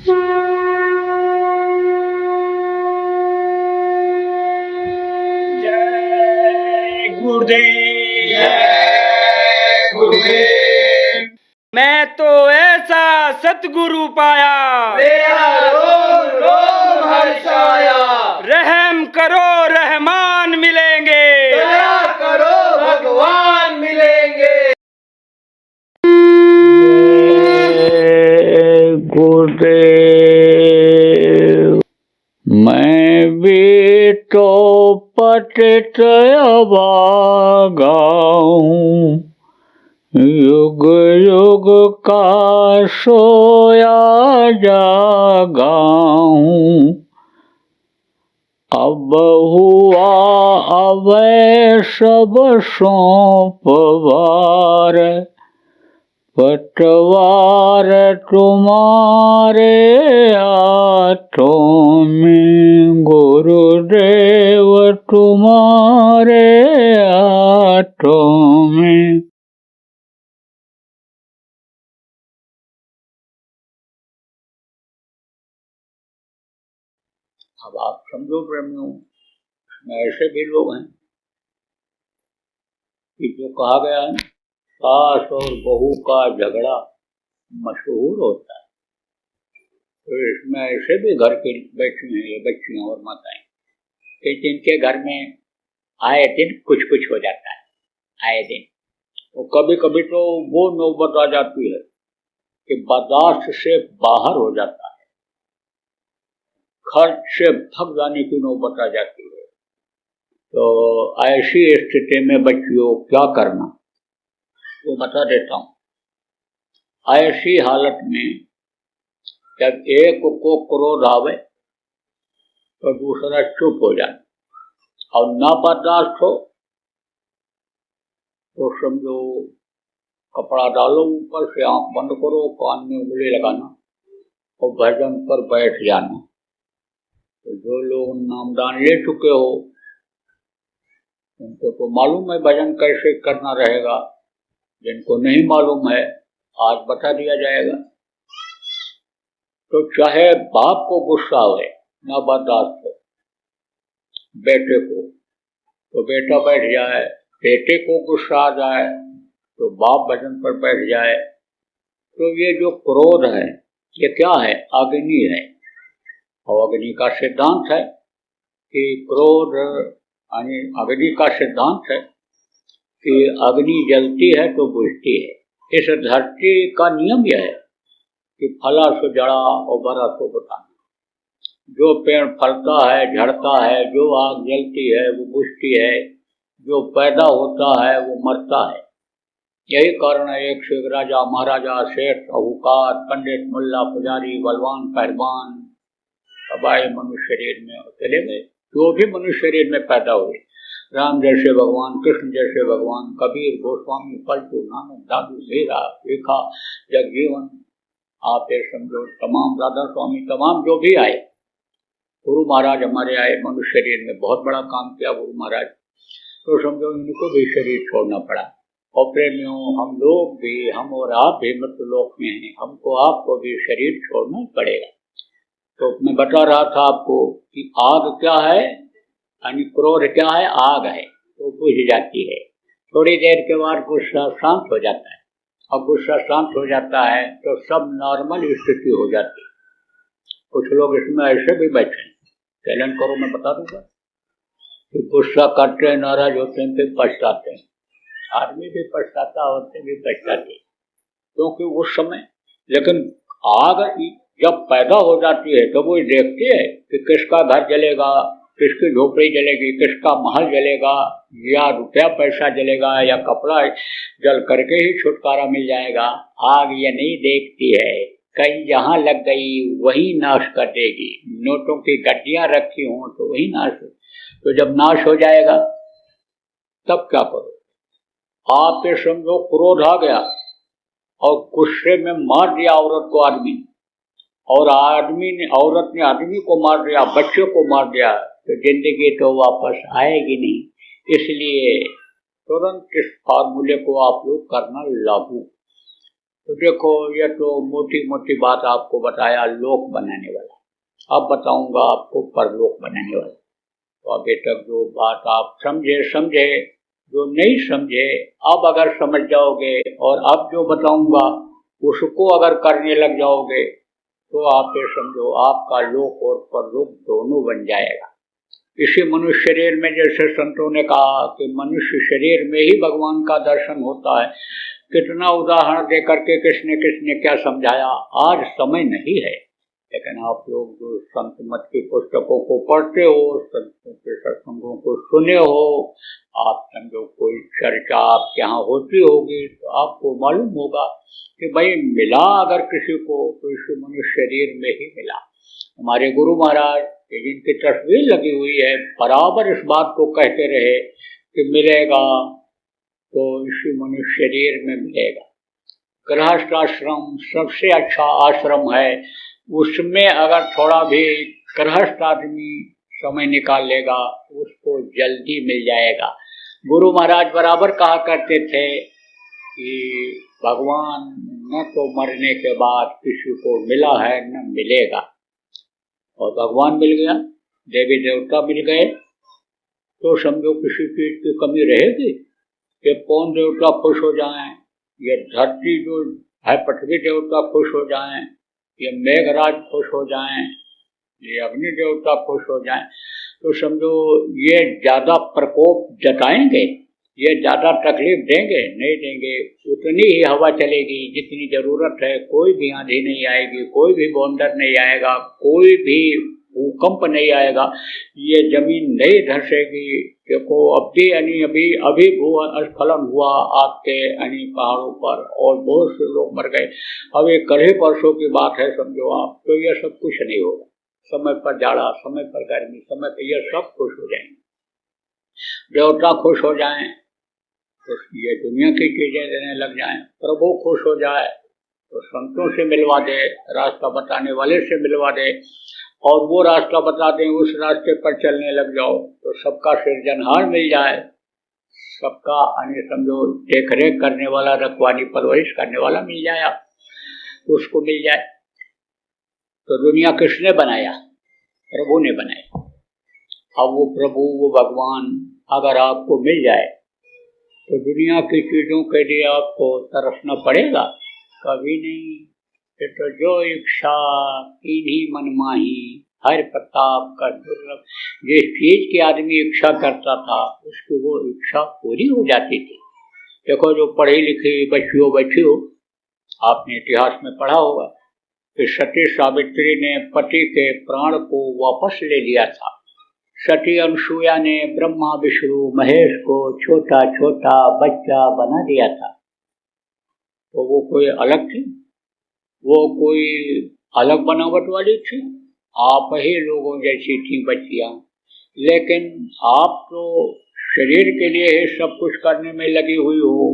जय गुरुदेव, जय गुरुदेव। मैं तो ऐसा सतगुरु पाया, मेरा रोम रोम हर्षाया। रहम करो रहमान मिलेंगे, दया करो भगवान मिलेंगे। गुरुदेव। मैं भी तो पतित अभागाऊं, युग युग का सोया जागाऊं। अब हुआ अवै सब सौंपवार, पतवार तुम्हारे हाथों में, गुरुदेव तुम्हारे हाथों में। अब आप समझो प्रेमियों, ऐसे भी लोग हैं कि जो कहा गया है सास और बहू का झगड़ा मशहूर होता है, तो इसमें ऐसे भी घर के बैठी हैं ये बच्चियां और माताएं कि जिनके घर में आए दिन कुछ कुछ हो जाता है, आए दिन। तो कभी कभी तो वो नौबत आ जाती है कि बर्दाश्त से बाहर हो जाता है, खर्च से थक जाने की नौबत आ जाती है। तो ऐसी स्थिति में बच्चियों क्या करना वो बता देता हूं। ऐसी हालत में जब एक को क्रोध आवे तो दूसरा चुप हो जाए, और ना बर्दाश्त हो तो समझो कपड़ा डालो ऊपर से, आंख बंद करो, कान में उंगली लगाना और भजन पर बैठ जाना। तो जो लोग नामदान ले चुके हो उनको तो मालूम है भजन कैसे करना रहेगा, जिनको नहीं मालूम है आज बता दिया जाएगा। तो चाहे बाप को गुस्सा आए ना बर्दाश्त हो, बेटे को तो बेटा बैठ जाए, बेटे को गुस्सा आ जाए तो बाप भजन पर बैठ जाए। तो ये जो क्रोध है ये क्या है? अग्नि है। और अग्नि का सिद्धांत है कि क्रोध यानी अग्नि का सिद्धांत है कि अग्नि जलती है तो बुझती है। इस धरती का नियम यह है कि फला सो जड़ा और बरा सो बताना। जो पेड़ फलता है झड़ता है, जो आग जलती है वो बुझती है, जो पैदा होता है वो मरता है। यही कारण है एक से एक राजा महाराजा सेठ साहूकार पंडित मुल्ला पुजारी बलवान पहलवान सब आए मनुष्य शरीर में और चले गए। जो भी मनुष्य शरीर में पैदा हुए, राम जैसे भगवान, कृष्ण जैसे भगवान, कबीर, गोस्वामी, पलटू, नानक, दादू, हेरा, रेखा, जगजीवन, आप ये समझो तमाम राधा स्वामी, तमाम जो भी आए, गुरु महाराज हमारे आए मनुष्य शरीर में, बहुत बड़ा काम किया गुरु महाराज। तो समझो इनको भी शरीर छोड़ना पड़ा। और प्रेमियों हम लोग भी, हम और आप भी मृत्युलोक में हैं, हमको आपको भी शरीर छोड़ना पड़ेगा। तो मैं बता रहा था आपको कि आग क्या है, यानी क्रोध क्या है? आग है, तो बुझ जाती है। थोड़ी देर के बाद गुस्सा शांत हो जाता है, और गुस्सा शांत हो जाता है तो सब नॉर्मल स्थिति हो जाती है। कुछ लोग इसमें ऐसे भी बैठे हैं, चैलेंज करो मैं बता दूंगा कि गुस्सा करते हैं, नाराज होते हैं, फिर पछताते हैं। आदमी भी पछताता, औरतें भी पछताती, क्योंकि उस समय लेकिन आग जब पैदा हो जाती है तो वो देखती है कि किसका घर जलेगा, किसकी झोपड़ी जलेगी, किसका महल जलेगा, या रुपया पैसा जलेगा, या कपड़ा जल करके ही छुटकारा मिल जाएगा। आग ये नहीं देखती है कहीं जहां लग गई वही नाश कर देगी। नोटों की गड्डियां रखी हों तो वही नाश हो। तो जब नाश हो जाएगा तब क्या करो? आप ये समझो क्रोध आ गया और गुस्से में मार दिया औरत को आदमी, और आदमी ने, औरत ने आदमी को मार दिया, बच्चे को मार दिया, तो जिंदगी तो वापस आएगी नहीं। इसलिए तुरंत इस फार्मूले को आप लोग करना लागू। तो देखो ये तो मोटी मोटी बात आपको बताया लोक बनाने वाला, अब बताऊंगा आपको परलोक बनाने वाला। तो अभी तक जो बात आप समझे, जो नहीं समझे अब अगर समझ जाओगे और अब जो बताऊंगा उसको अगर करने लग जाओगे तो आप ये समझो आपका लोक और परलोक दोनों बन जाएगा। इसी मनुष्य शरीर में जैसे संतों ने कहा कि मनुष्य शरीर में ही भगवान का दर्शन होता है, कितना उदाहरण दे करके किसने क्या समझाया, आज समय नहीं है। लेकिन आप लोग जो संत मत की पुस्तकों को पढ़ते हो, संतों के सत्संगों को सुने हो, आप समझो कोई चर्चा आपके यहाँ होती होगी तो आपको मालूम होगा कि भाई मिला अगर किसी को तो इस मनुष्य शरीर में ही मिला। हमारे गुरु महाराज जिनकी तस्वीर लगी हुई है बराबर इस बात को कहते रहे कि मिलेगा तो इसी मनुष्य शरीर में मिलेगा। गृहस्थ आश्रम सबसे अच्छा आश्रम है, उसमें अगर थोड़ा भी गृहस्थ आदमी समय निकाल लेगा उसको जल्दी मिल जाएगा। गुरु महाराज बराबर कहा करते थे कि भगवान न तो मरने के बाद किसी को मिला है न मिलेगा, और भगवान मिल गया, देवी देवता मिल गए तो समझो किसी चीज की कमी रहेगी। ये पौन देवता खुश हो जाएं, ये धरती जो है पृथ्वी देवता खुश हो जाएं, ये मेघराज खुश हो जाएं, ये अग्नि देवता खुश हो जाएं, तो समझो ये ज्यादा प्रकोप जताएंगे, ये ज्यादा तकलीफ देंगे नहीं देंगे, उतनी ही हवा चलेगी जितनी जरूरत है। कोई भी आंधी नहीं आएगी, कोई भी बौंदर नहीं आएगा, कोई भी भूकंप नहीं आएगा, ये जमीन नहीं धंसेगी। देखो अभी भूस्खलन हुआ आपके पहाड़ों पर और बहुत से लोग मर गए। अब ये कल ही परसों की बात है समझो आप, तो ये सब कुछ नहीं होगा। समय पर जाड़ा, समय पर गर्मी, समय पर ये सब खुश हो जाएंगे, देवता खुश हो जाएं तो ये दुनिया की चीजें देने लग जाएं, प्रभु खुश हो जाए तो संतों से मिलवा दे, रास्ता बताने वाले से मिलवा दे, और वो रास्ता बता दें उस रास्ते पर चलने लग जाओ तो सबका सृजनहार मिल जाए, सबका समझो देख रेख करने वाला, रखवाली परवरिश करने वाला मिल जाए, उसको मिल जाए। तो दुनिया किसने बनाया? प्रभु ने बनाया। अब वो प्रभु, वो भगवान अगर आपको मिल जाए तो दुनिया की चीजों के लिए आपको तरसना पड़ेगा? कभी नहीं। फिर तो जो इच्छा कीन्ही मन माही, हर प्रताप का दुर्लभ। जिस चीज की आदमी इच्छा करता था उसकी वो इच्छा पूरी हो जाती थी। देखो जो पढ़ी लिखी बच्चियों आपने इतिहास में पढ़ा होगा कि सती सावित्री ने पति के प्राण को वापस ले लिया था। सती अनुसुईया ने ब्रह्मा विष्णु महेश को छोटा छोटा बच्चा बना दिया था। तो वो कोई अलग थी? वो कोई अलग बनावट वाली थी? आप ही लोगों जैसी थी बच्चियां। लेकिन आप तो शरीर के लिए ही सब कुछ करने में लगी हुई हो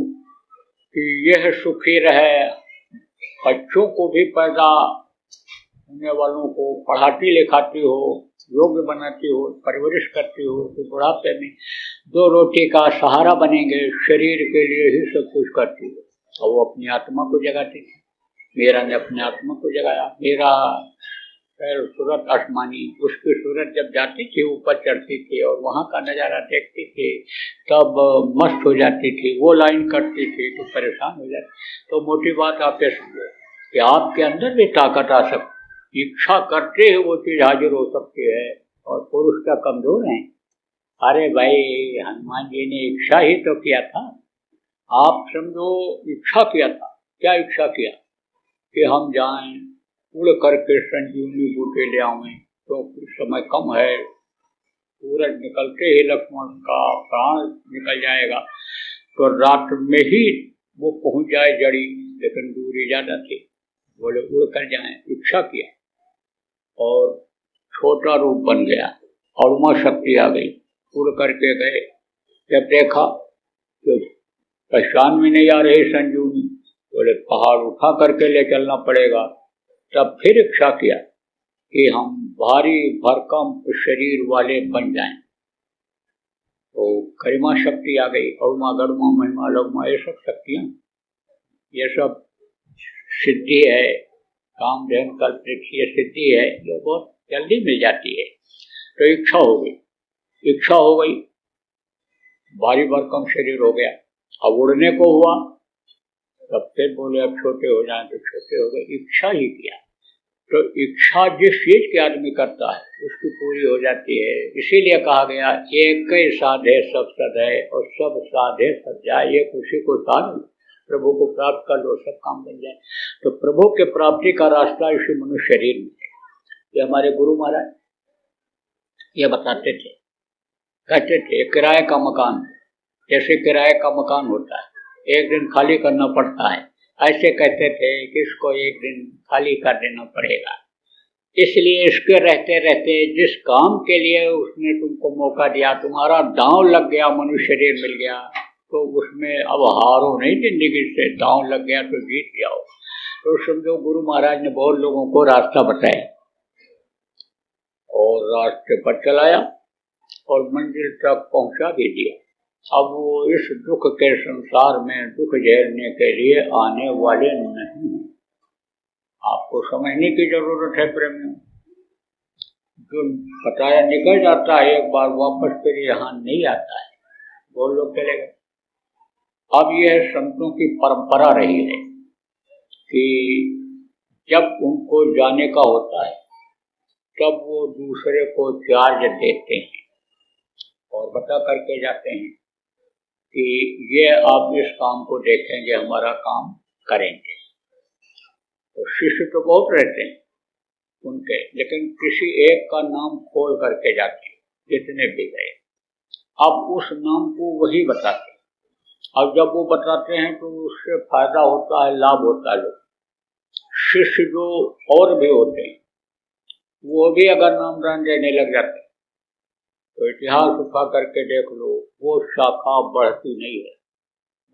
कि यह सुखी रहे, बच्चों को भी पैदा होने वालों को पढ़ाती लिखाती हो, योग्य बनाती हो, परवरिश करती हो, तो बुढ़ापे में दो रोटी का सहारा बनेंगे, शरीर के लिए ही सब कुछ करती हो। और वो अपनी आत्मा को जगाती थी। मीरा ने अपनी आत्मा को जगाया। मीरा सूरत आसमानी, उसकी सूरत जब जाती थी ऊपर चढ़ती थी और वहाँ का नज़ारा देखती थी तब मस्त हो जाती थी। वो लाइन करती थी तो परेशान हो जाती। तो मोटी बात आप ये समझो कि आपके अंदर भी ताकत आ सकती, इच्छा करते ही वो चीज हाजिर हो सकती है। और पुरुष क्या कमजोर हैं? अरे भाई हनुमान जी ने इच्छा ही तो किया था। आप समझो इच्छा किया था। क्या इच्छा किया? कि हम जाएं उड़ करके संजीवनी बूटे ले आवें, तो समय कम है, सूरज निकलते ही लक्ष्मण का प्राण निकल जाएगा, तो रात में ही वो पहुंच जाए जड़ी, लेकिन दूरी ज्यादा थी। बोले उड़ कर जाएं, इच्छा किया और छोटा रूप बन गया और उमा शक्ति आ गई, उड़ करके गए। जब देखा तो पहचान में नहीं आ रही संजीवनी, बोले पहाड़ उठा करके ले चलना पड़ेगा। तब फिर इच्छा किया कि हम भारी भरकम शरीर वाले बन जाएं, तो गरिमा शक्ति आ गई। अरुमा गरुमा महिमा लगमा, ये सब शक्तियां, ये सब सिद्धि है, कामधेनु कल्पवृक्षीय सिद्धि है, ये बहुत जल्दी मिल जाती है। तो इच्छा हो गई, भारी भरकम शरीर हो गया, अब उड़ने को हुआ, तब फिर बोले अब छोटे हो जाएं, तो छोटे हो गए, इच्छा ही किया। तो इच्छा जिस चीज की आदमी करता है उसकी पूरी हो जाती है। इसीलिए कहा गया एक ही साधे सब सधे और सब साधे सब जाए, एक उसी को साध प्रभु को प्राप्त कर लो, सब काम बन जाए। तो प्रभु के प्राप्ति का रास्ता इसी मनुष्य शरीर में है। ये हमारे गुरु महाराज ये बताते थे, कहते थे किराए का मकान, जैसे किराए का मकान होता है, एक दिन खाली करना पड़ता है, ऐसे कहते थे कि इसको एक दिन खाली कर देना पड़ेगा। इसलिए इसके रहते रहते जिस काम के लिए उसने तुमको मौका दिया, तुम्हारा दांव लग गया, मनुष्य शरीर मिल गया, तो उसमें अब हारो नहीं जिंदगी से, दांव लग गया तो जीत जाओ। तो समझो गुरु महाराज ने बहुत लोगों को रास्ता बताया और रास्ते पर चलाया और मंजिल तक पहुंचा भी दिया। अब वो इस दुख के संसार में दुख झेलने के लिए आने वाले नहीं हैं। आपको समझने की जरूरत है प्रेमियों, जो बताया निकल जाता है एक बार, वापस फिर यहाँ नहीं आता है, बहुत लोग चले गए। अब यह संतों की परंपरा रही है कि जब उनको जाने का होता है तब वो दूसरे को चार्ज देते हैं और बता करके जाते हैं कि ये आप इस काम को देखेंगे, हमारा काम करेंगे। तो शिष्य तो बहुत रहते हैं उनके, लेकिन किसी एक का नाम खोल करके जाते हैं, जितने भी गए। अब उस नाम को वही बताते हैं। अब जब वो बताते हैं तो उससे फायदा होता है, लाभ होता है। लोग शिष्य जो और भी होते हैं वो भी अगर नामदान देने लग जाते हैं तो इतिहास उठा करके देख लो, वो शाखा बढ़ती नहीं है,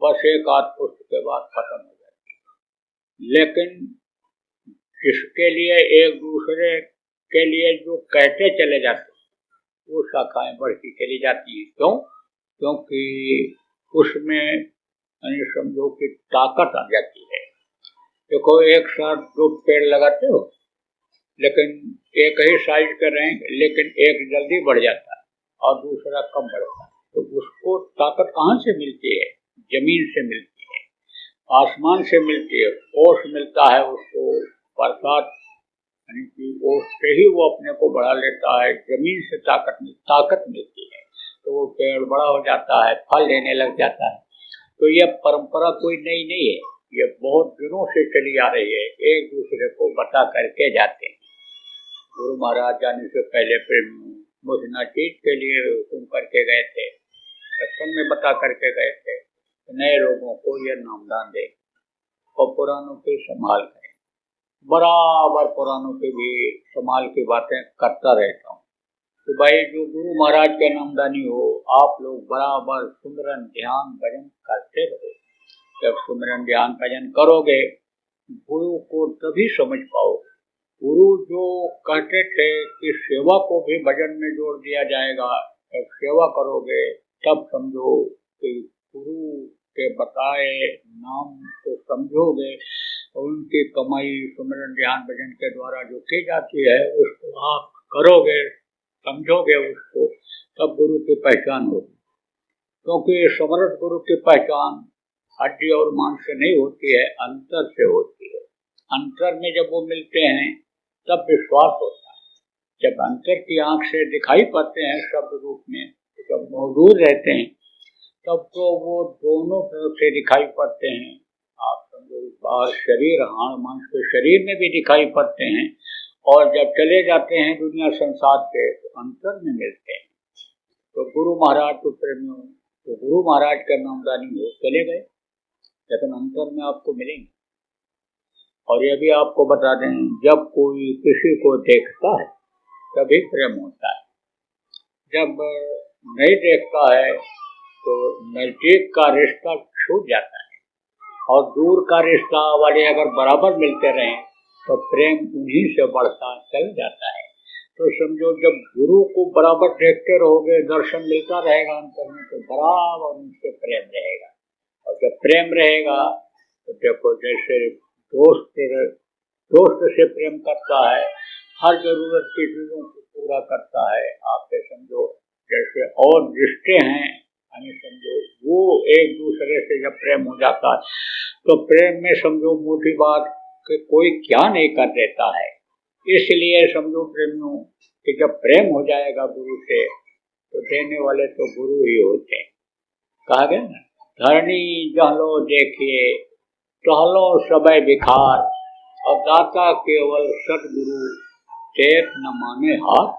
बस एक आध पुष्प के बाद खत्म हो जाती है। लेकिन जिसके लिए एक दूसरे के लिए जो कहते चले जाते हैं वो शाखाएं बढ़ती चली जाती हैं। क्यों? क्योंकि उसमें समझो कि ताकत आ जाती है। देखो एक साथ दो पेड़ लगाते हो, लेकिन एक ही साइज के रहेंगे, लेकिन एक जल्दी बढ़ जाता है और दूसरा कम बढ़ता है। तो उसको ताकत कहाँ से मिलती है? जमीन से मिलती है, आसमान से मिलती है, ओस मिलता है उसको, बरसात यानी कि ओस से ही वो अपने को बढ़ा लेता है। जमीन से ताकत मिलती है तो वो पेड़ बड़ा हो जाता है, फल देने लग जाता है। तो यह परंपरा कोई नई नहीं है, ये बहुत दिनों से चली आ रही है, एक दूसरे को बता करके जाते हैं। गुरु महाराज जाने से पहले प्रेम मुझना चीज के लिए हुक्म करके गए थे, सत्संग में बता करके गए थे, नए लोगों को यह नामदान दे और पुरानों की संभाल करें। बराबर पुरानों की भी संभाल की बातें करता रहता हूँ कि भाई जो गुरु महाराज के नामदानी हो, आप लोग बराबर सुमिरन ध्यान भजन करते रहो। जब सुमिरन ध्यान भजन करोगे गुरु को तभी समझ पाओगे। गुरु जो कहते थे कि सेवा को भी भजन में जोड़ दिया जाएगा, जब सेवा करोगे तब समझो कि गुरु के बताए नाम को समझोगे और उनकी कमाई सुमिरन ध्यान भजन के द्वारा जो की जाती है उसको आप करोगे, समझोगे उसको, तब गुरु की पहचान होगी। क्योंकि समर्थ गुरु की पहचान हड्डी और मांस से नहीं होती है, अंतर से होती है। अंतर में जब वो मिलते हैं तब विश्वास होता है। जब अंतर की आंख से दिखाई पाते हैं शब्द रूप में, जब मौजूद रहते हैं तब तो वो दोनों तरफ से दिखाई पड़ते हैं। आप समझो बाहर शरीर, हाड़ मांस के शरीर में भी दिखाई पड़ते हैं, और जब चले जाते हैं दुनिया संसार के तो अंतर में मिलते हैं। तो गुरु महाराज तो प्रेमियों, तो गुरु महाराज का नामदानी हो चले गए, लेकिन अंतर में आपको मिलेंगे। और ये भी आपको बता दें, जब कोई किसी को देखता है तभी प्रेम होता है, जब नहीं देखता है तो नजदीक का रिश्ता छूट जाता है, और दूर का रिश्ता वाले अगर बराबर मिलते रहें तो प्रेम उन्हीं से बढ़ता चल जाता है। तो समझो जब गुरु को बराबर देखते रहोगे, दर्शन मिलता रहेगा अंतर में, तो बराबर उनसे प्रेम रहेगा। और जब प्रेम रहेगा तो देखो जैसे दोस्त से प्रेम करता है, हर जरूरत की चीजों को पूरा करता है। आप ये समझो जैसे और रिश्ते हैं, यानी समझो वो एक दूसरे से जब प्रेम हो जाता है तो प्रेम में समझो मोटी बात कि कोई क्या नहीं कर देता है। इसलिए समझो प्रेमियों कि जब प्रेम हो जाएगा गुरु से तो देने वाले तो गुरु ही होते हैं। कहा गया ना, धरणी जहलो देखिए टहलो सबय बिखार, और दाता केवल सतगुरु टेक न माने हाथ।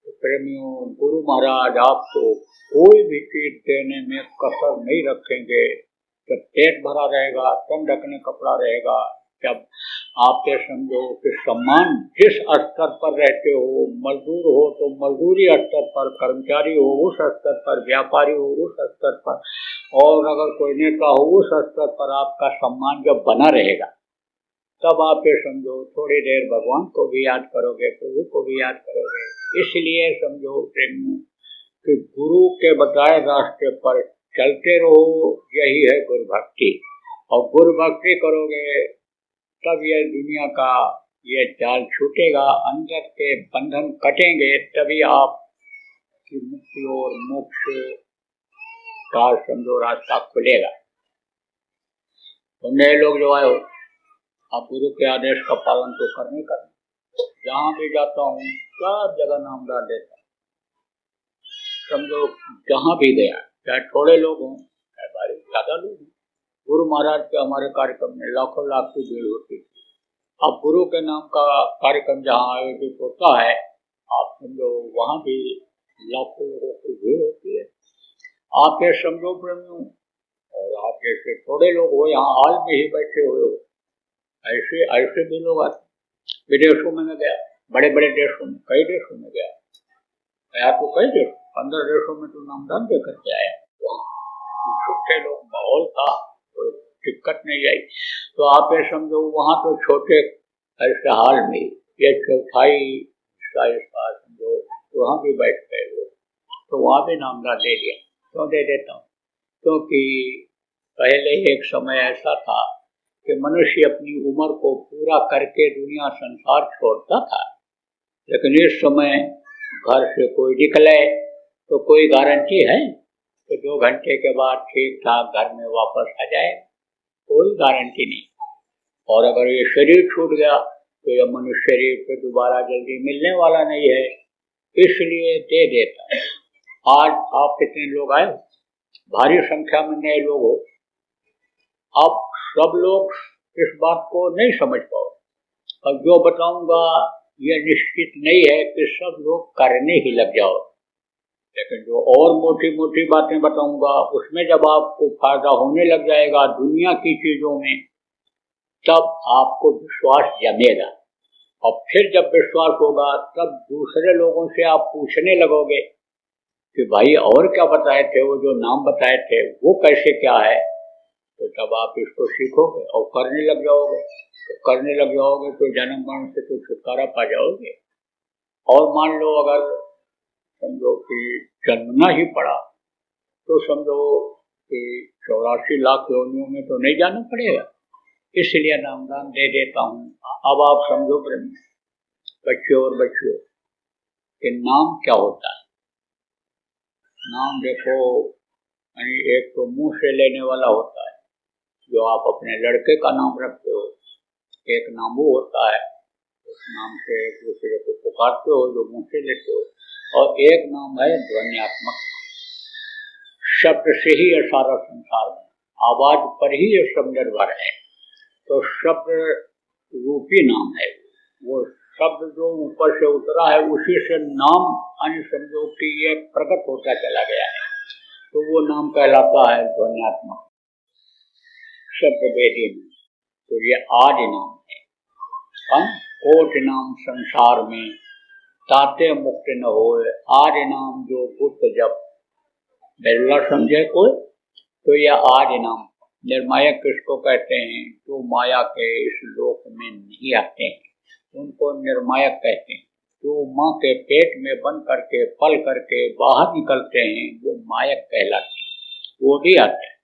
तो प्रेमियों, गुरु महाराज आपको कोई भी चीज देने में कसर नहीं रखेंगे। जब पेट भरा रहेगा, तन ढकने कपड़ा रहेगा, जब आप ये समझो कि सम्मान जिस स्तर पर रहते हो, मजदूर हो तो मजदूरी स्तर पर, कर्मचारी हो उस स्तर पर, व्यापारी हो उस स्तर पर, और अगर कोई नेता हो उस स्तर पर आपका सम्मान जब बना रहेगा, तब आप ये समझो थोड़ी देर भगवान को भी याद करोगे, प्रभु को भी याद करोगे। इसलिए समझो प्रेमियों कि गुरु के बताए रास्ते पर चलते रहो, यही है गुरु भक्ति। और गुरु भक्ति करोगे तब ये दुनिया का ये जाल छूटेगा, अंदर के बंधन कटेंगे, तभी आप की मुक्ति और मोक्ष का समझो रास्ता खुलेगा। तो नए लोग जो आए हो, आप गुरु के आदेश का पालन तो करने का। जहाँ भी जाता हूँ सब जगह नाम डाल देता हूँ। समझो जहाँ भी गया, चाहे थोड़े लोग हों चाहे बड़े ज्यादा लोग हों, गुरु महाराज के हमारे कार्यक्रम में लाखों लाख की भीड़ होती थी। अब गुरु के नाम का कार्यक्रम जहाँ आयोजित होता है, आप समझो वहाँ भी लाखों लोगों की भीड़ होती है। आप ये समझो प्रेमियों, और आप जैसे थोड़े लोग हो यहाँ हाल में ही बैठे हुए हो, ऐसे भी लोग आते। विदेशों में मैं गया, बड़े बड़े देशों में, कई देशों में गया तो कई देश, 15 देशों में तो नामदान दे करके आया। वहाँ छोटे लोग, माहौल था, कोई दिक्कत नहीं आई। तो आप ये समझो वहाँ तो छोटे ऐसे हाल में ये चौथाई ऐसा समझो वहाँ भी बैठ गए लोग, तो वहाँ भी नामदान दे दिया। क्यों दे देता हूँ? क्योंकि पहले एक समय ऐसा था कि मनुष्य अपनी उम्र को पूरा करके दुनिया संसार छोड़ता था, लेकिन इस समय घर से कोई निकले तो कोई गारंटी है कि 2 घंटे के बाद ठीक ठाक घर में वापस आ जाए? कोई गारंटी नहीं। और अगर ये शरीर छूट गया तो यह मनुष्य शरीर पे दोबारा जल्दी मिलने वाला नहीं है, इसलिए दे देता है। आज आप कितने लोग आए, भारी संख्या में नए लोग हो। अब सब लोग इस बात को नहीं समझ पाओ, और जो बताऊंगा यह निश्चित नहीं है कि सब लोग करने ही लग जाओ, लेकिन जो और मोटी मोटी बातें बताऊंगा उसमें जब आपको फायदा होने लग जाएगा दुनिया की चीजों में, तब आपको विश्वास जमेगा। और फिर जब विश्वास होगा तब दूसरे लोगों से आप पूछने लगोगे कि भाई और क्या बताए थे, वो जो नाम बताए थे वो कैसे क्या है, तो तब आप इसको सीखोगे और करने लग जाओगे। तो करने लग जाओगे तो जन्म मरण से तो छुटकारा पा जाओगे। और मान लो अगर समझो कि जन्मना ही पड़ा तो समझो कि 84 लाख योनियों में तो नहीं जाना पड़ेगा, इसलिए नामदान दे देता हूँ। अब आप समझो प्रेमी बच्चों और बच्चियों कि नाम क्या होता है। नाम देखो, एक तो मुंह से लेने वाला होता है जो आप अपने लड़के का नाम रखते हो, एक नाम वो होता है उस नाम से एक दूसरे को पुकारते हो जो मुंह से लेते हो, और एक नाम है ध्वन्यात्मक। शब्द से ही ये सारा संसार है, आवाज पर ही ये सब निर्भर है। तो शब्द रूपी नाम है, वो शब्द जो ऊपर से उतरा है उसी से नाम अन्य समझो कि ये प्रकट होता चला गया है, तो वो नाम कहलाता है ध्वन्यात्मक शब्द वेदी में। तो ये आदि नाम है। कोट नाम संसार में ताते मुक्त न होए, आदि नाम जो गुप्त जब बिरला समझे कोई, तो यह आदि नाम। निर्मायक किसको कहते हैं? जो माया के इस लोक में नहीं आते हैं उनको निर्मायक कहते हैं। जो माँ के पेट में बंद करके पल करके बाहर निकलते हैं वो मायक कहलाते हैं। वो भी आते हैं,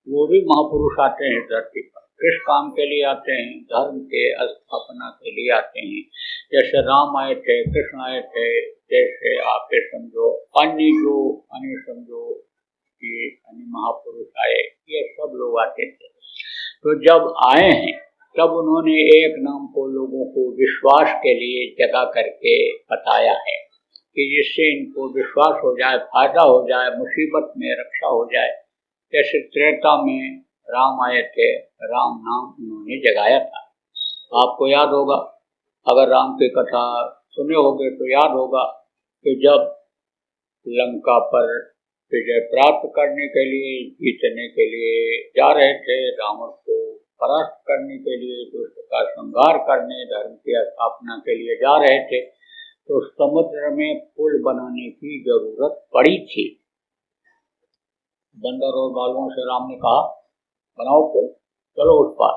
वो भी महापुरुष आते हैं धरती पर, किस काम के लिए आते हैं? धर्म के स्थापना के लिए आते हैं। जैसे राम आए थे, कृष्ण आए थे, जैसे आप ये समझो अन्य समझो कि अन्य महापुरुष आए, ये सब लोग आते थे। तो जब आए हैं तब उन्होंने एक नाम को लोगों को विश्वास के लिए जगा करके बताया है कि जिससे इनको विश्वास हो जाए, फायदा हो जाए, मुसीबत में रक्षा हो जाए। जैसे त्रेता में राम आए थे, राम नाम उन्होंने जगाया था। आपको याद होगा, अगर राम की कथा सुने होगे तो याद होगा कि जब लंका पर विजय प्राप्त करने के लिए, जीतने के लिए जा रहे थे, रावण को परास्त करने के लिए, दुष्ट का संहार करने, धर्म की स्थापना के लिए जा रहे थे, तो समुद्र में पुल बनाने की जरूरत पड़ी थी। बंदर और बालुओं से राम ने कहा बनाओ पुल, चलो उस पार।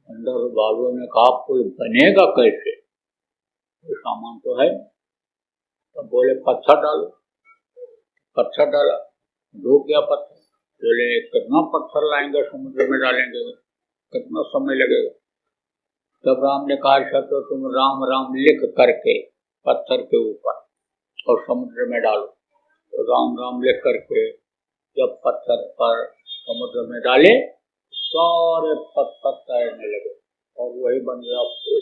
बंदर और बालुओं ने कहा पुल बनेगा कैसे, तो सामान तो है। तब बोले पत्थर डालो। पत्थर डाला, डूब गया पत्थर। बोले कितना पत्थर लाएंगे, समुद्र में डालेंगे, कितना समय लगेगा। तब राम ने कहा अच्छा तो तुम राम राम लिख करके पत्थर के ऊपर और समुद्र में डालो। तो राम राम लिख करके जब पत्थर पर समुद्र में डाले, सारे पत्थर तैरने लगे और वही बन गया पुल।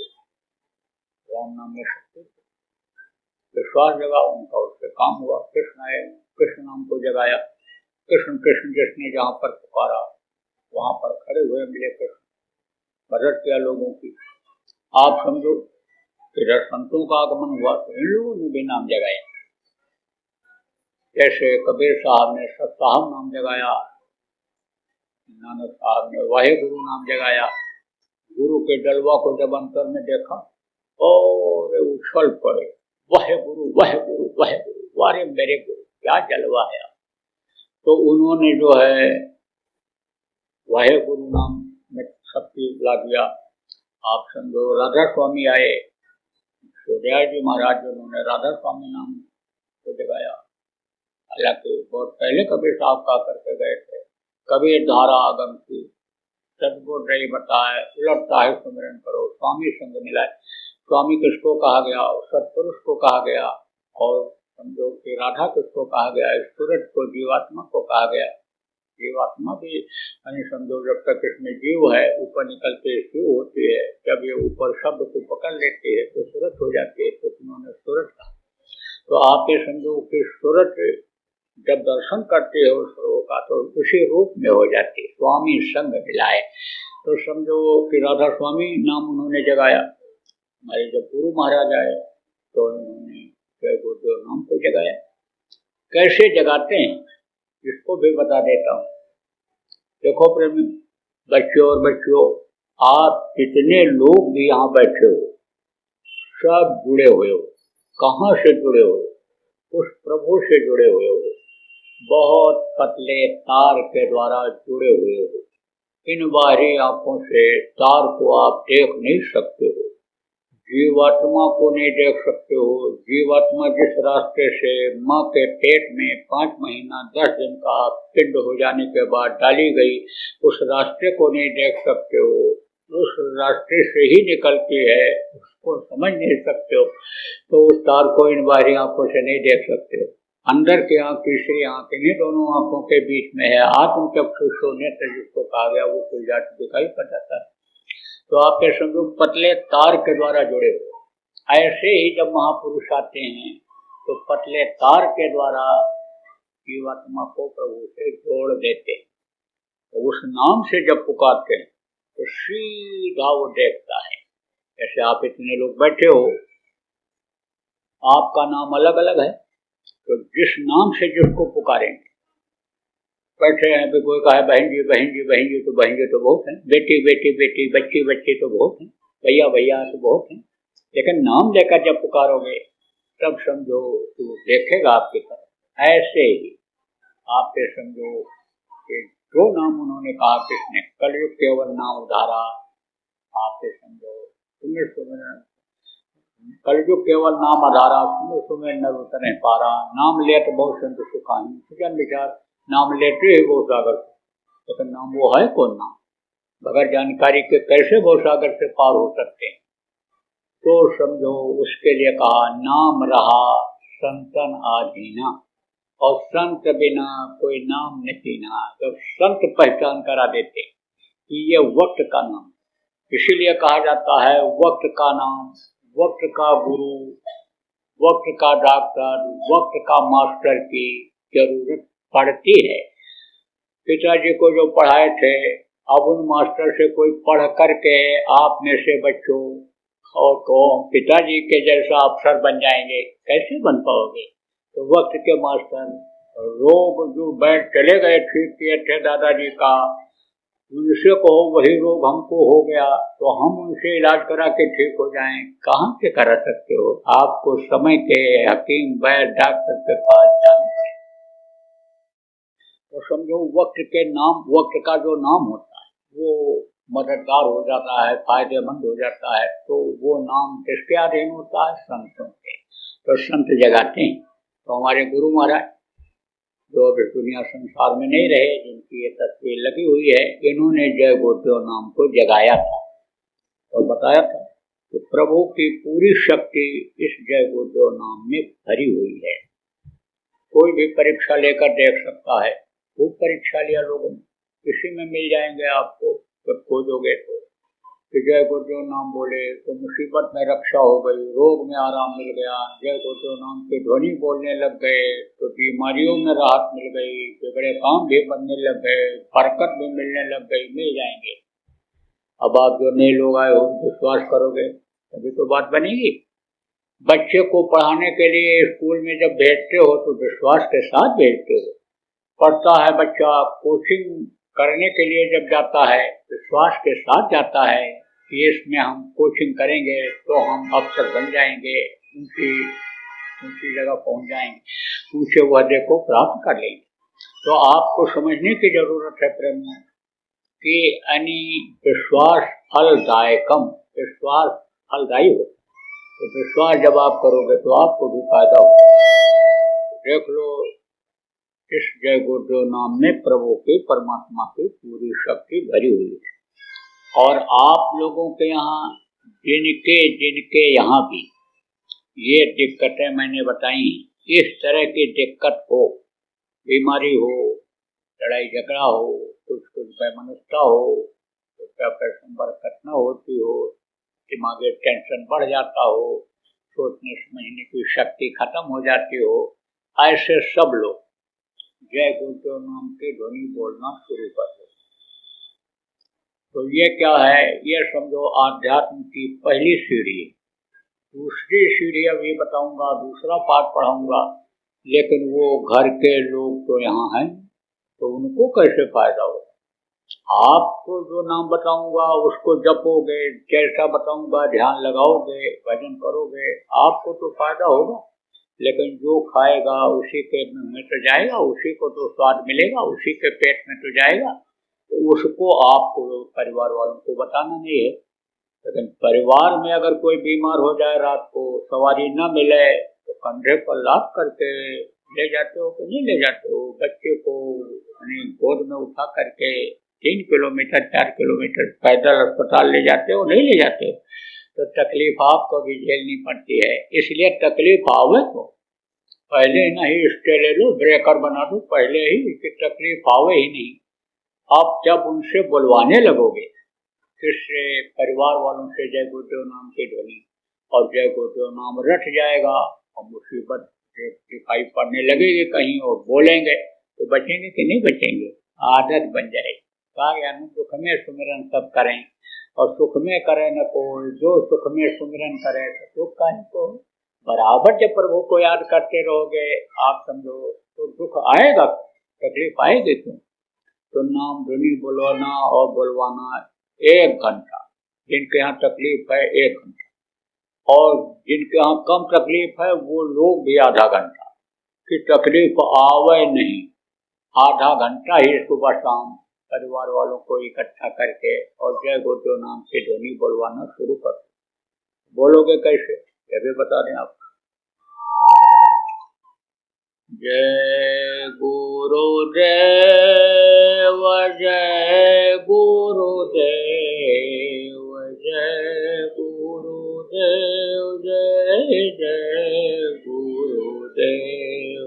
राम नाम में शक्ति, विश्वास जगा उनका, उससे काम हुआ। कृष्ण आए, कृष्ण नाम को जगाया। कृष्ण कृष्ण जिसने जहाँ पर पुकारा वहां पर खड़े हुए मिले कृष्ण, मदद किया लोगों की। आप समझो इधर संतों का आगमन हुआ तो इन लोगों ने भी नाम जगाया। जैसे कबीर साहब ने सतसाहब नाम जगाया, नानक साहब ने वाहे गुरु नाम जगाया। गुरु के जलवा को जब अंतर में देखा और उछल पड़े, वाहे गुरु वाहे गुरु वाहे गुरु, वारे मेरे गुरु, क्या जलवा है। तो उन्होंने जो है वाहे गुरु नाम में शक्ति ला दिया। आप समझो राधा स्वामी आए, सूर्या जी महाराज उन्होंने राधा स्वामी नाम को जगाया। हालांकि बहुत पहले कबीर साहब का करके गए थे। कबीर धारा आगम की, सदगुरु रही बताए, उलटता है सुमिरन करो, स्वामी संग मिलाए। स्वामी किसको कहा गया, सत्पुरुष को कहा गया। और समझो कि राधा किसको कहा गया, सूरज को, जीवात्मा को कहा गया। जीवात्मा भी समझो जब तक इसमें जीव है, ऊपर निकलते शिव होती है। जब ये ऊपर शब्द को पकड़ लेती है तो सूरज हो जाती है, तो उन्होंने सूरज कहा। तो आप ये समझो कि सूरज जब दर्शन करते हो सर्वों का तो उसी रूप में हो जाती है, स्वामी संग मिलाए। तो समझो कि राधा स्वामी नाम उन्होंने जगाया। हमारे जब गुरु महाराज आए तो उन्होंने जय गुरुदेव नाम को जगाया। कैसे जगाते हैं इसको भी बता देता हूँ। देखो प्रेमी बच्चों और बच्चियों, आप जितने लोग भी यहाँ बैठे हो सब जुड़े हुए हो। कहाँ से जुड़े हो? उस प्रभु से जुड़े हुए हो। बहुत पतले तार के द्वारा जुड़े हुए हो। इन बाहरी आंखों से तार को आप देख नहीं सकते हो, जीवात्मा को नहीं देख सकते हो। जीवात्मा जिस रास्ते से माँ के पेट में 5 महीना 10 दिन का पिंड हो जाने के बाद डाली गई, उस रास्ते को नहीं देख सकते हो। उस रास्ते से ही निकलती है, उसको समझ नहीं सकते हो। तो उस तार को इन बाहरी आंखों से नहीं देख सकते हो। अंदर की आंख, तीसरी आंख, इन्हीं दोनों आंखों के बीच में है आत्म चक्षुषो नेत्र जिसको कहा गया, वो खुल जाकर दिखाई पड़ जाता है। तो आपके समझो पतले तार के द्वारा जुड़े हुए। ऐसे ही जब महापुरुष आते हैं तो पतले तार के द्वारा जीवात्मा को प्रभु से जोड़ देते हैं। तो उस नाम से जब पुकारते हैं तो सीधा वो देखता है। जैसे आप इतने लोग बैठे हो, आपका नाम अलग अलग है, तो जिस नाम से जिसको पुकारेंगे, बैठे हैं भी कोई कहे बहन जी बहन जी बहन जी, तो बहन जी तो बहुत हैं, बेटी बेटी बेटी, बच्ची बच्ची तो बहुत हैं, भैया भैया तो बहुत हैं। लेकिन नाम लेकर जब पुकारोगे तब समझो तो देखेगा आपकी तरफ। ऐसे ही आपके समझो कि जो नाम उन्होंने कहा किसने, कलयुग केवल नाम उधारा। आपके समझो सुमिर सुमिर, कलयुग केवल नाम आधारा, सुमिर सुमिर नर उतरे पारा। नाम ले तो बहुत संत सुखाही, सुजन विचार, नाम लेते ही वो सागर। लेकिन नाम वो है कौन नाम? बगैर जानकारी के कैसे भवसागर से पार हो सकते हैं। तो समझो उसके लिए कहा नाम रहा संतन आधीना, और संत बिना कोई नाम नहीं ना। जब संत पहचान करा देते कि ये वक्त का नाम, इसीलिए कहा जाता है वक्त का नाम, वक्त का गुरु, वक्त का डॉक्टर, वक्त का मास्टर की जरूरत पड़ती है। पिताजी को जो पढ़ाए थे, अब उन मास्टर से कोई पढ़ करके आप में से बच्चों और को पिताजी के जैसा अफसर बन जाएंगे, कैसे बन पाओगे। तो वक्त के मास्टर रोग जो बैठ चले गए ठीक किए थे दादाजी का, उनसे कहो वही रोग हमको हो गया तो हम उनसे इलाज करा के ठीक हो जाएं, कहाँ से करा सकते हो। आपको समय के हकीम वैद्य डॉक्टर के पास जाना है। तो समझो वक्त के नाम, वक्त का जो नाम होता है वो मददगार हो जाता है, फायदेमंद हो जाता है। तो वो नाम किसके अधीन होता है, संतों के। तो संत जगाते हैं। तो हमारे गुरु महाराज जो अभी दुनिया संसार में नहीं रहे, जिनकी ये तस्वीर लगी हुई है, इन्होंने जय गोदेव नाम को जगाया था और बताया था कि प्रभु की पूरी शक्ति इस जय गोदेव नाम में भरी हुई है। कोई भी परीक्षा लेकर देख सकता है, खूब परीक्षा लिया लोगों ने, इसी में मिल जाएंगे आपको जब खोजोगे तो। जय गुरुदेव नाम बोले तो मुसीबत में रक्षा हो गई, रोग में आराम मिल गया। जय गुरुदेव नाम की ध्वनि बोलने लग गए तो बीमारियों में राहत मिल गई, बिगड़े काम भी बनने लग गए, बरकत भी मिलने लग गई, मिल जाएंगे। अब आप जो नए लोग आए हो विश्वास करोगे तभी तो बात बनेगी। बच्चे को पढ़ाने के लिए स्कूल में जब भेजते हो तो विश्वास के साथ भेजते हो। पढ़ता है बच्चा, कोचिंग करने के लिए जब जाता है विश्वास के साथ जाता है कि इसमें हम कोचिंग करेंगे तो हम अफसर बन जाएंगे, ऊंची जगह पहुंच जाएंगे, ऊंचे वहदे को प्राप्त कर लेंगे। तो आपको समझने की जरूरत है प्रेमियों कि यानी विश्वास फलदायकम, विश्वास फलदायी होता है। तो विश्वास जब आप करोगे तो आपको भी फायदा होगा। देख लो इस जय गुरुदेव नाम में प्रभु की, परमात्मा की पूरी शक्ति भरी हुई है। और आप लोगों के यहाँ जिनके यहाँ भी ये दिक्कतें मैंने बताई, इस तरह की दिक्कत हो, बीमारी हो, लड़ाई झगड़ा हो, कुछ वैमनस्यता हो, कुछ पैसन बरकत न होती हो, दिमागी टेंशन बढ़ जाता हो, सोचने समझने की शक्ति खत्म हो जाती हो, ऐसे सब लोग जय गुरुदेव नाम की ध्वनि बोलना शुरू कर दो। तो ये क्या है, ये समझो आध्यात्म की पहली सीढ़ी। दूसरी सीढ़ी अभी बताऊंगा, दूसरा पाठ पढ़ाऊंगा, लेकिन वो घर के लोग तो यहाँ हैं तो उनको कैसे फायदा होगा। आपको जो नाम बताऊंगा उसको जपोगे, जैसा बताऊंगा ध्यान लगाओगे, भजन करोगे, आपको तो फायदा होगा। लेकिन जो खाएगा उसी के मुंह में तो जाएगा, उसी को तो स्वाद मिलेगा, उसी के पेट में तो जाएगा। तो उसको आपको परिवार वालों को बताना नहीं है। लेकिन परिवार में अगर कोई बीमार हो जाए, रात को सवारी न मिले तो कंधे पर लाद करके ले जाते हो कि नहीं ले जाते हो। बच्चे को गोद में उठा करके 3 किलोमीटर 4 किलोमीटर पैदल अस्पताल ले जाते हो, नहीं ले जाते हो। तो तकलीफ आपको भी झेलनी पड़ती है। इसलिए तकलीफ आवे तो पहले नहीं स्टे ले लो, ब्रेकर बना दो पहले ही कि तकलीफ आवे ही नहीं। आप जब उनसे बुलवाने लगोगे, किससे, परिवार वालों से जय गुरुदेव नाम की ध्वनि, और जय गुरुदेव नाम रट जाएगा और मुसीबत दिखाई पड़ने लगेगी कहीं और बोलेंगे तो बचेंगे कि नहीं बचेंगे, आदत बन जाएगी। कहा दुख में सुमिरन सब करें और सुख में करे न कोई, जो सुख में सुमिरन करे तो दुख काहे को। बराबर जब प्रभु को याद करते रहोगे आप समझो तो दुख आएगा, तकलीफ आएगी क्यों। तो नाम ध्वनि बुलवाना और बुलवाना 1 घंटा, जिनके यहाँ तकलीफ है 1 घंटा, और जिनके यहाँ कम तकलीफ है वो लोग भी आधा घंटा, कि तकलीफ आवे नहीं, आधा घंटा ही सुबह शाम परिवार वालों को इकट्ठा करके और जय गुरुदेव नाम की ध्वनि बोलवाना शुरू कर दो। बोलोगे कैसे, ये भी बता दें आपको। जय गुरुदेव जय गुरुदेव जय गुरुदेव, जय जय गुरुदेव।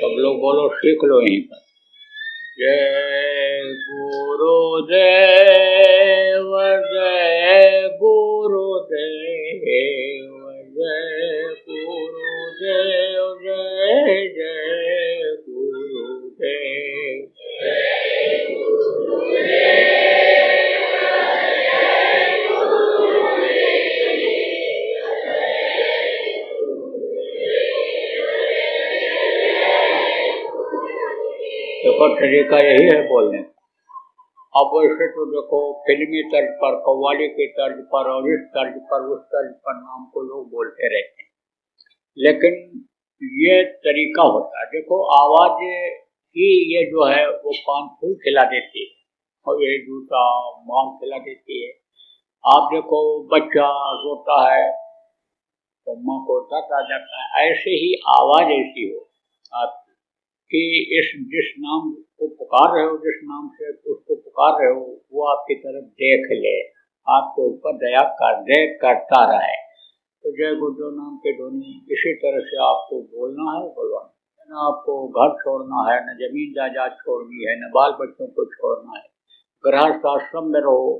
सब लोग बोलो, सीख लो यहीं पर। जय गुरुदेव, जय गुरुदेव, जय गुरुदेव, जय जय गुरुदेव। देखो तरीका यही है बोलने का। अब वैसे तो देखो फिल्मी तर्ज पर, कव्वाली के तर्ज पर और इस तर्ज पर उस तर्ज पर नाम को लोग बोलते रहते हैं, लेकिन ये तरीका होता है। देखो आवाज ही ये जो है वो पान फूल खिला देती है और ये जूता मान खिला देती है। आप देखो बच्चा रोता है तो माँ को दर्द आ जाता है, ऐसे ही आवाज ऐसी हो आप कि जिस नाम को पुकार रहे हो, जिस नाम से उसको पुकार रहे हो, वो आपकी तरफ देख ले, आपके ऊपर दया करता रहे। तो जय गुरुदेव नाम के ध्वनि इसी तरह से आपको बोलना है, बोलवाना है। न आपको घर छोड़ना है, न जमीन जायदाद छोड़नी है, न बाल बच्चों को छोड़ना है। गृहस्थ आश्रम में रहो,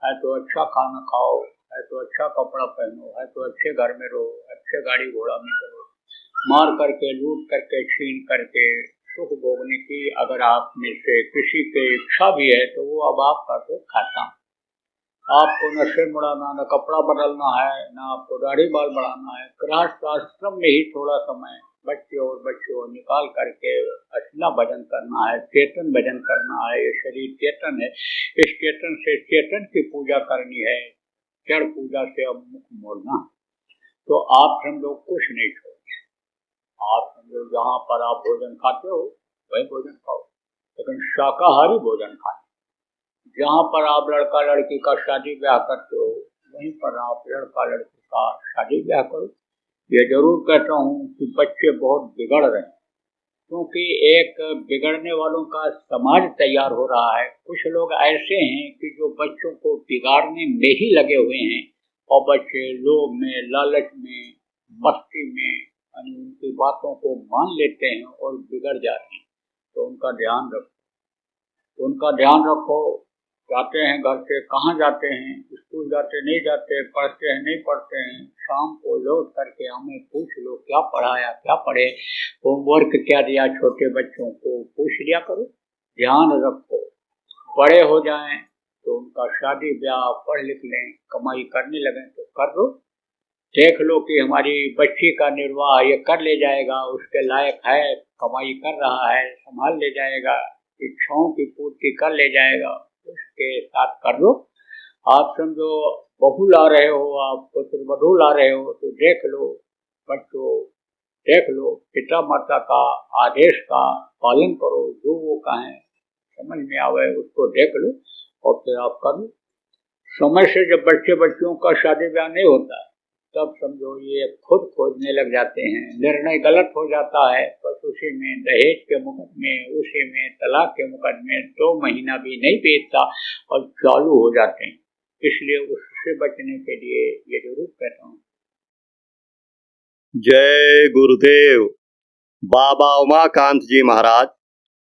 है तो अच्छा खाना खाओ, है तो अच्छा कपड़ा पहनो, है तो अच्छे घर में रहो, अच्छे गाड़ी घोड़ा में चलो। मार करके, लूट करके, छीन करके सुख भोगने की अगर आप में से किसी की इच्छा भी है तो वो अब आप करके खाता। आपको न सिर मुड़ाना, न कपड़ा बदलना है, न आपको दाढ़ी बाल बढ़ाना है। गृहस्थ आश्रम में ही थोड़ा समय बच्चों निकाल करके असला भजन करना है, चेतन भजन करना है। ये शरीर चेतन है, इस चेतन से चेतन की पूजा करनी है। जड़ पूजा से अब मुख मोड़ना। तो आप समझो कुछ नहीं छोड़, आप समझो जहाँ पर आप भोजन खाते हो वही भोजन खाओ, लेकिन शाकाहारी भोजन खाओ। जहाँ पर आप लड़का लड़की का शादी ब्याह करते हो वहीं पर आप लड़का लड़की का शादी ब्याह करो। ये जरूर कहता हूँ कि बच्चे बहुत बिगड़ रहे हैं, क्योंकि एक बिगड़ने वालों का समाज तैयार हो रहा है। कुछ लोग ऐसे हैं कि जो बच्चों को बिगाड़ने में ही लगे हुए हैं, और बच्चे लोभ में, लालच में, मस्ती में उनकी बातों को मान लेते हैं और बिगड़ जाते हैं। तो उनका ध्यान रखो। जाते हैं घर से, कहाँ जाते हैं, स्कूल जाते नहीं जाते, पढ़ते हैं नहीं पढ़ते हैं, शाम को लौट करके हमें पूछ लो क्या पढ़ाया, क्या पढ़े, होमवर्क क्या दिया। छोटे बच्चों को पूछ लिया करो, ध्यान रखो। बड़े हो जाएं तो उनका शादी ब्याह, पढ़ लिख लें, कमाई करने लगें तो कर लो। देख लो कि हमारी बच्ची का निर्वाह ये कर ले जाएगा, उसके लायक है, कमाई कर रहा है, संभाल ले जाएगा, इच्छाओं की पूर्ति कर ले जाएगा, उसके साथ कर लो। आप समझो बहू ला रहे हो, आप पुत्रवधू ला रहे हो, तो देख लो बच्चों, देख लो पिता माता का आदेश का पालन करो। जो वो कहें समझ में आवे उसको देख लो और फिर आप कर लो। समय से जब बच्चों का शादी ब्याह नहीं होता तब समझो ये खुद खोजने लग जाते हैं, निर्णय गलत हो जाता है, बस उसी में दहेज के मुकदमे, उसी में तलाक के मुकदमे 2 महीना भी नहीं बीतता और चालू हो जाते हैं। इसलिए उससे बचने के लिए ये जरूर कहता हूँ। जय गुरुदेव। बाबा उमाकांत जी महाराज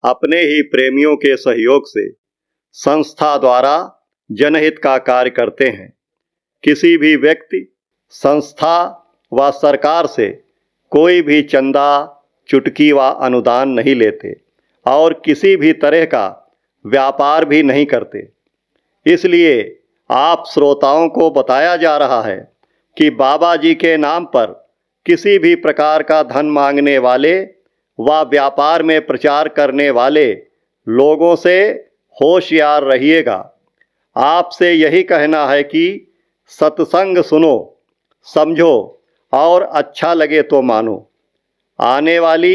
अपने ही प्रेमियों के सहयोग से संस्था द्वारा जनहित का कार्य करते हैं। किसी भी व्यक्ति, संस्था व सरकार से कोई भी चंदा, चुटकी व अनुदान नहीं लेते और किसी भी तरह का व्यापार भी नहीं करते। इसलिए आप श्रोताओं को बताया जा रहा है कि बाबा जी के नाम पर किसी भी प्रकार का धन मांगने वाले व व्यापार में प्रचार करने वाले लोगों से होशियार रहिएगा। आपसे यही कहना है कि सत्संग सुनो, समझो और अच्छा लगे तो मानो। आने वाली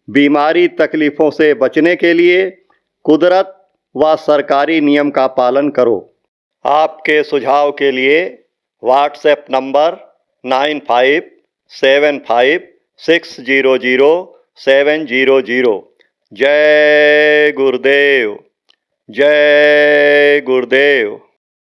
बीमारी तकलीफ़ों से बचने के लिए कुदरत व सरकारी नियम का पालन करो। आपके सुझाव के लिए व्हाट्सएप नंबर 9575600700। जय गुरुदेव, जय गुरुदेव।